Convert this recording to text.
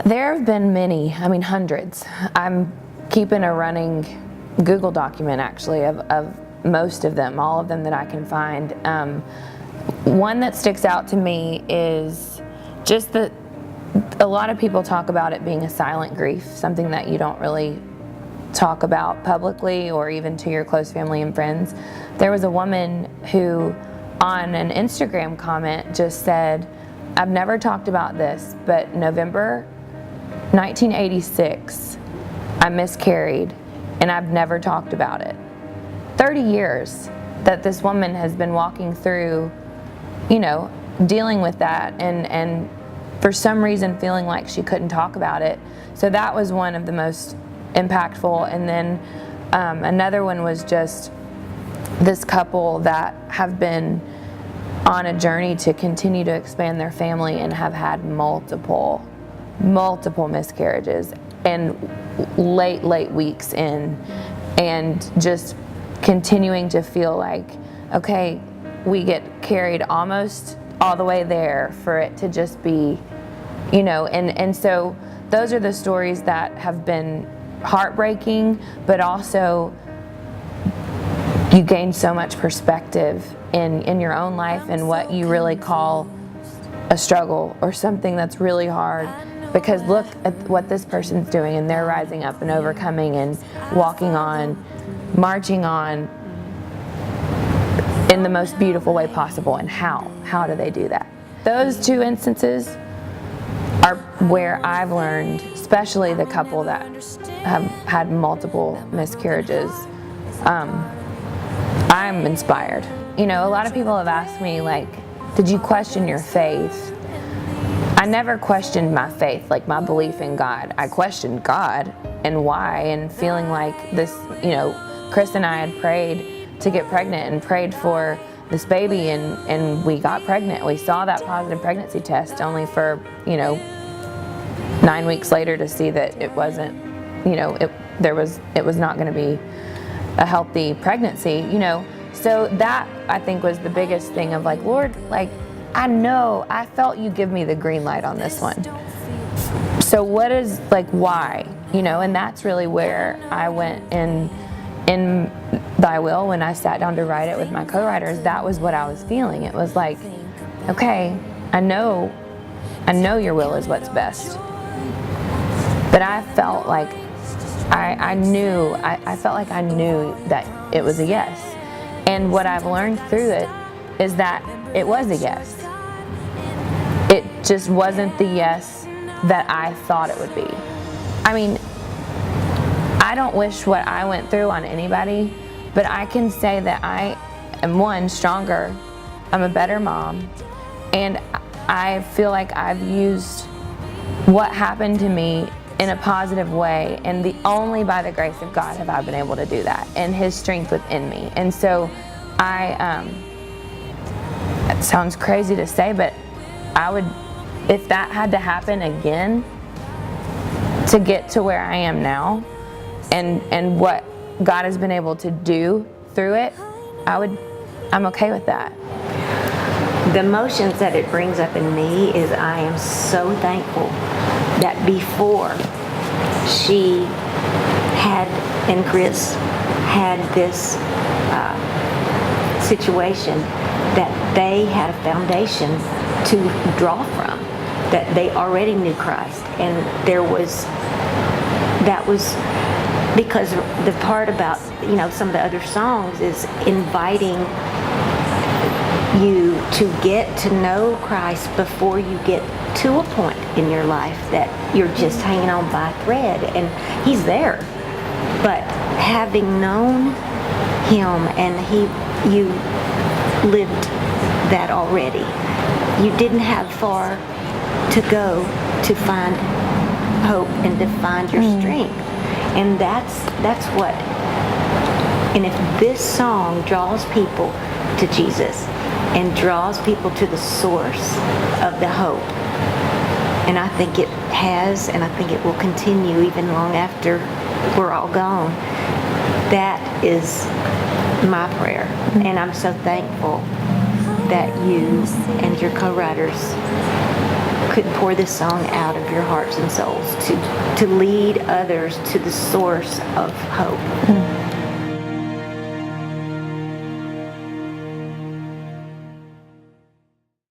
There have been many, hundreds. I'm keeping a running Google document actually of most of them, all of them that I can find. One that sticks out to me is just that a lot of people talk about it being a silent grief, something that you don't really talk about publicly or even to your close family and friends. There was a woman who on an Instagram comment just said, "I've never talked about this, but November 1986, I miscarried and I've never talked about it." 30 years that this woman has been walking through, dealing with that and for some reason feeling like she couldn't talk about it. So that was one of the most impactful. And then another one was just this couple that have been on a journey to continue to expand their family and have had multiple miscarriages and late weeks in, and just continuing to feel like, okay, we get carried almost all the way there for it to just be, and so those are the stories that have been heartbreaking, but also you gain so much perspective in your own life and what you really call a struggle or something that's really hard. Because look at what this person's doing, and they're rising up and overcoming and walking on, marching on in the most beautiful way possible. And how do they do that? Those two instances are where I've learned, especially the couple that have had multiple miscarriages, I'm inspired. A lot of people have asked me, like, did you question your faith? I never questioned my faith, like my belief in God. I questioned God and why, and feeling like this, Chris and I had prayed to get pregnant and prayed for this baby, and we got pregnant. We saw that positive pregnancy test only for, 9 weeks later to see that it wasn't, it was not going to be a healthy pregnancy, So that, I think, was the biggest thing of like, Lord, like, I felt you give me the green light on this one. So what is, like, why? And that's really where I went in Thy Will. When I sat down to write it with my co-writers, that was what I was feeling. It was like, okay, I know your will is what's best. But I felt like I felt like I knew that it was a yes. And what I've learned through it is that it was a yes. It just wasn't the yes that I thought it would be. I don't wish what I went through on anybody, but I can say that I am, one, stronger, I'm a better mom, and I feel like I've used what happened to me in a positive way, and only by the grace of God have I been able to do that, and His strength within me. And so it sounds crazy to say, but I would, if that had to happen again to get to where I am now, and what God has been able to do through it, I'm okay with that. The emotions that it brings up in me is I am so thankful that before she had, and Chris had this situation, that they had a foundation to draw from, that they already knew Christ. And that was because the part about, some of the other songs is inviting you to get to know Christ before you get to a point in your life that you're just hanging on by a thread, and He's there. But having known Him, and you lived that already, you didn't have far to go to find hope and to find your strength. And that's what, and if this song draws people to Jesus and draws people to the source of the hope, and I think it has, and I think it will continue even long after we're all gone, that is my prayer. And I'm so thankful that you and your co-writers could pour this song out of your hearts and souls to lead others to the source of hope.